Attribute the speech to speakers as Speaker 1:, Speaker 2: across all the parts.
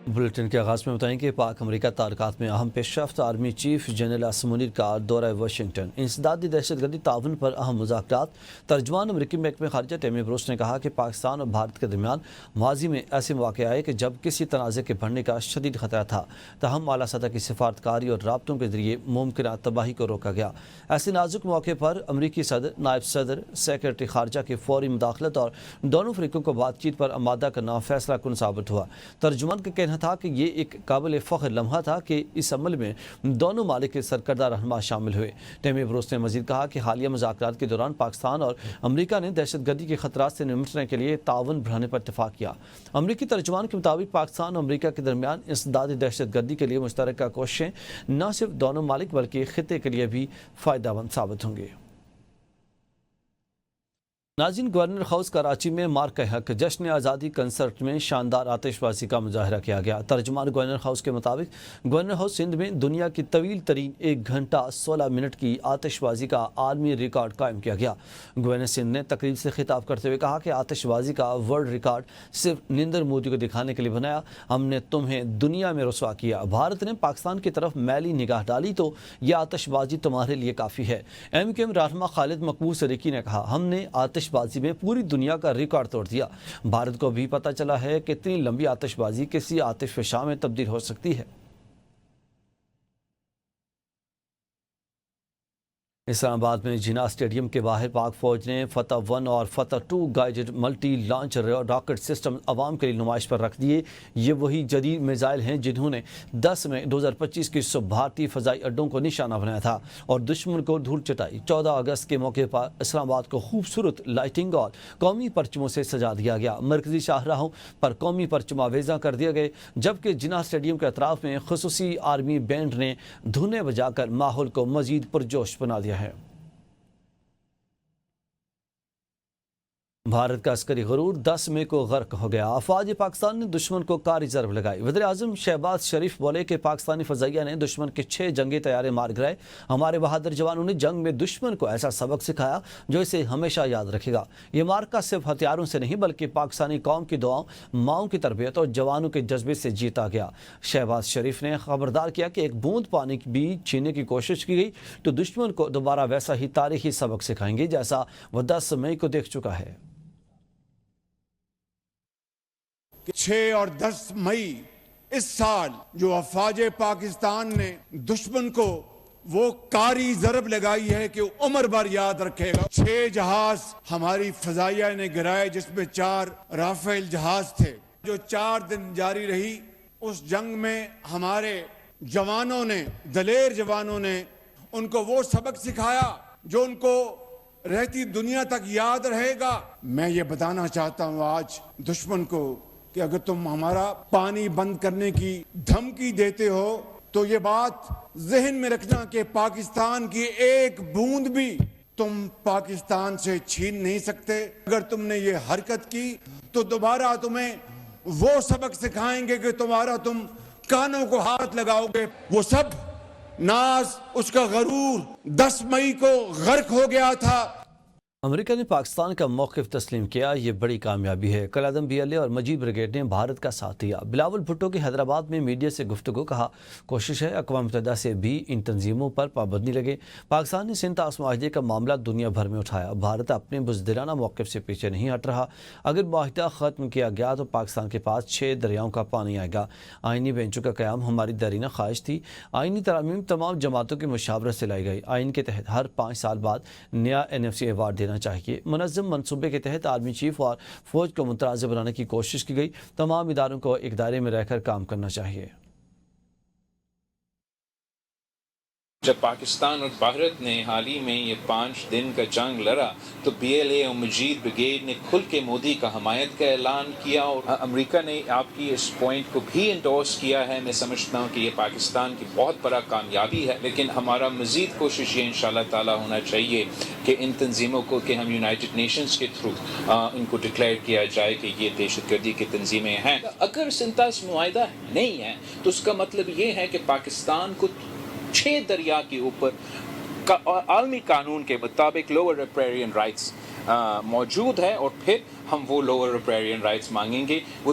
Speaker 1: Bulletin کے آغاز میں بتائیں کہ پاک امریکہ تعلقات میں اہم پیش رفت۔ Army chief general Asim Munir کا دورہ واشنگٹن، انسدادی دہشت گردی تعاون پر اہم مذاکرات۔ ترجمان امریکی محکمہ خارجہ ٹیمی بروس نے کہا کہ پاکستان اور بھارت کے درمیان ماضی میں ایسے مواقع آئے کہ جب کسی تنازع کے بڑھنے کا شدید خطرہ تھا، تاہم اعلیٰ سطح کی سفارتکاری اور رابطوں کے ذریعے ممکنہ تباہی کو روکا گیا۔ ایسے نازک موقع پر امریکی صدر، نائب صدر، سیکرٹری خارجہ کی فوری مداخلت اور دونوں فریقوں کو بات چیت پر آمادہ کرنا فیصلہ کن ثابت ہوا۔ ترجمان کا کہنا تھا کہ یہ ایک قابل فخر لمحہ تھا کہ اس عمل میں دونوں ممالک کے سرکردہ رہنما شامل ہوئے۔ ٹیمی بروس نے مزید کہا کہ حالیہ مذاکرات کے دوران پاکستان اور امریکہ نے دہشت گردی کے خطرات سے نمٹنے کے لیے تعاون بڑھانے پر اتفاق کیا۔ امریکی ترجمان کے مطابق پاکستان اور امریکہ کے درمیان انسدادی دہشت گردی کے لیے مشترکہ کوششیں نہ صرف دونوں ممالک بلکہ خطے کے لیے بھی فائدہ مند ثابت ہوں گے۔ ناظرین، گورنر ہاؤس کراچی میں مارکہ حق جشن آزادی کنسرٹ میں شاندار آتش بازی کا مظاہرہ کیا گیا۔ ترجمان گورنر ہاؤس کے مطابق گورنر ہاؤس سندھ میں دنیا کی طویل ترین 1 گھنٹہ 16 منٹ کی آتش بازی کا عالمی ریکارڈ قائم کیا گیا۔ گورنر سندھ نے تقریب سے خطاب کرتے ہوئے کہا کہ آتش بازی کا ورلڈ ریکارڈ صرف نریندر مودی کو دکھانے کے لیے بنایا، ہم نے تمہیں دنیا میں رسوا کیا۔ بھارت نے پاکستان کی طرف میلی نگاہ ڈالی تو یہ آتش بازی تمہارے لیے کافی ہے۔ ایم کیو ایم رہنما خالد مقبول صدیقی نے کہا، ہم نے آتش بازی میں پوری دنیا کا ریکارڈ توڑ دیا۔ بھارت کو بھی پتہ چلا ہے کہ اتنی لمبی آتش بازی کسی آتش فشاں میں تبدیل ہو سکتی ہے۔ اسلام آباد میں جناح اسٹیڈیم کے باہر پاک فوج نے فتح 1 اور فتح 2 guided multi launch rocket system عوام کے لیے نمائش پر رکھ دیے۔ یہ وہی جدید میزائل ہیں جنہوں نے 10 مئی 2025 کی صبح بھارتی فضائی اڈوں کو نشانہ بنایا تھا اور دشمن کو دھول چٹائی۔ 14 اگست کے موقع پر اسلام آباد کو خوبصورت لائٹنگ اور قومی پرچموں سے سجا دیا گیا۔ مرکزی شاہراہوں پر قومی پرچم آویزاں کر دیے گئے، جبکہ جناح اسٹیڈیم کے اطراف میں خصوصی آرمی بینڈ نے دھنیں بجا کر ماحول کو مزید پرجوش بنا دیا ہے۔ بھارت کا عسکری غرور 10 مئی کو غرق ہو گیا۔ افواج پاکستان نے دشمن کو کاری ضرب لگائی۔ وزیر اعظم شہباز شریف بولے کہ پاکستانی فضائیہ نے دشمن کے 6 جنگی طیارے مار گرائے۔ ہمارے بہادر جوانوں نے جنگ میں دشمن کو ایسا سبق سکھایا جو اسے ہمیشہ یاد رکھے گا۔ یہ معرکہ صرف ہتھیاروں سے نہیں بلکہ پاکستانی قوم کی دعاؤں، ماؤں کی تربیت اور جوانوں کے جذبے سے جیتا گیا۔ شہباز شریف نے خبردار کیا کہ ایک بوند پانی بھی چھیننے کی کوشش کی گئی تو دشمن کو دوبارہ ویسا ہی تاریخی سبق سکھائیں گے جیسا وہ 10 مئی کو دیکھ چکا ہے۔
Speaker 2: 6 اور 10 مئی اس سال جو افواج پاکستان نے دشمن کو وہ کاری ضرب لگائی ہے کہ عمر بھر یاد رکھے گا۔ 6 جہاز ہماری فضائیہ نے گرائے، جس میں 4 رافیل جہاز تھے، جو 4 دن جاری رہی۔ اس جنگ میں ہمارے جوانوں نے، دلیر جوانوں نے ان کو وہ سبق سکھایا جو ان کو رہتی دنیا تک یاد رہے گا۔ میں یہ بتانا چاہتا ہوں آج دشمن کو کہ اگر تم ہمارا پانی بند کرنے کی دھمکی دیتے ہو تو یہ بات ذہن میں رکھنا کہ پاکستان کی ایک بوند بھی تم پاکستان سے چھین نہیں سکتے۔ اگر تم نے یہ حرکت کی تو دوبارہ تمہیں وہ سبق سکھائیں گے کہ تم کانوں کو ہاتھ لگاؤ گے۔ وہ سب ناز، اس کا غرور 10 مئی کو غرق ہو گیا تھا۔
Speaker 1: امریکہ نے پاکستان کا موقف تسلیم کیا، یہ بڑی کامیابی ہے۔ کالعدم BLA اور مجید بریگیڈ نے بھارت کا ساتھ دیا۔ بلاول بھٹو کی حیدرآباد میں میڈیا سے گفتگو، کہا کوشش ہے اقوام متحدہ سے بھی ان تنظیموں پر پابندی لگے۔ پاکستان نے سندھ طاس معاہدے کا معاملہ دنیا بھر میں اٹھایا۔ بھارت اپنے بزدلانہ موقف سے پیچھے نہیں ہٹ رہا۔ اگر معاہدہ ختم کیا گیا تو پاکستان کے پاس 6 دریاؤں کا پانی آئے گا۔ آئینی بینچوں کا قیام ہماری دیرینہ خواہش تھی۔ آئینی ترامیم تمام جماعتوں کی مشاورت سے لائی گئی۔ آئین کے تحت ہر 5 سال بعد نیا NFC ایوارڈ دینا چاہیے۔ منظم منصوبے کے تحت آرمی چیف اور فوج کو متنازع بنانے کی کوشش کی گئی۔ تمام اداروں کو ایک دائرے میں رہ کر کام کرنا چاہیے۔
Speaker 3: جب پاکستان اور بھارت نے حال ہی میں یہ 5 دن کا جنگ لڑا تو BLA اور مجید بریگیڈ نے کھل کے مودی کا حمایت کا اعلان کیا، اور امریکہ نے آپ کی اس پوائنٹ کو بھی انڈورس کیا ہے۔ میں سمجھتا ہوں کہ یہ پاکستان کی بہت بڑا کامیابی ہے، لیکن ہمارا مزید کوشش یہ انشاءاللہ تعالی ہونا چاہیے کہ ان تنظیموں کو کہ ہم یونائٹڈ نیشنز کے تھرو ان کو ڈکلیئر کیا جائے کہ یہ دہشت گردی کی تنظیمیں ہیں۔ اگر سندھ طاس معاہدہ نہیں ہے تو اس کا مطلب یہ ہے کہ پاکستان کو 6 دریا کے اوپر عالمی قانون کے مطابق لوور ریپیرین رائٹس موجود ہے، اور پھر ہم وہ لوور ریپیرین رائٹس مانگیں گے۔ وہ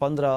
Speaker 1: 15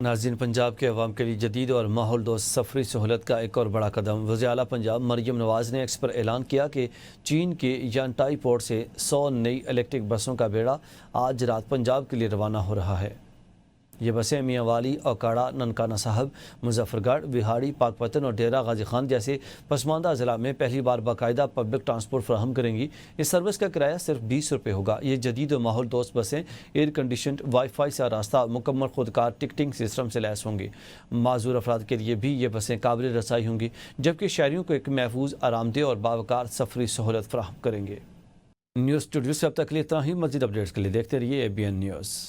Speaker 1: ناظرین، پنجاب کے عوام کے لیے جدید اور ماحول دوست سفری سہولت کا ایک اور بڑا قدم۔ وزیر اعلیٰ پنجاب مریم نواز نے ایکس پر اعلان کیا کہ چین کے یانٹائی پورٹ سے 100 نئی الیکٹرک بسوں کا بیڑا آج رات پنجاب کے لیے روانہ ہو رہا ہے۔ یہ بسیں میاں والی، اوکاڑا، ننکانہ صاحب، مظفر گڑھ، وہاڑی، پاک پتن اور ڈیرہ غازی خان جیسے پسماندہ اضلاع میں پہلی بار باقاعدہ پبلک ٹرانسپورٹ فراہم کریں گی۔ اس سروس کا کرایہ صرف 20 روپے ہوگا۔ یہ جدید اور ماحول دوست بسیں ایئر کنڈیشنڈ، وائی فائی سے آراستہ، مکمل خودکار ٹکٹنگ سسٹم سے لیس ہوں گی۔ معذور افراد کے لیے بھی یہ بسیں قابل رسائی ہوں گی، جبکہ شہریوں کو ایک محفوظ، آرام دہ اور باوقار سفری سہولت فراہم کریں گے۔ نیوز اسٹوڈیو سے اب تک کے لیے اتنا ہی۔ مزید اپڈیٹس کے لیے دیکھتے رہیے ABN نیوز۔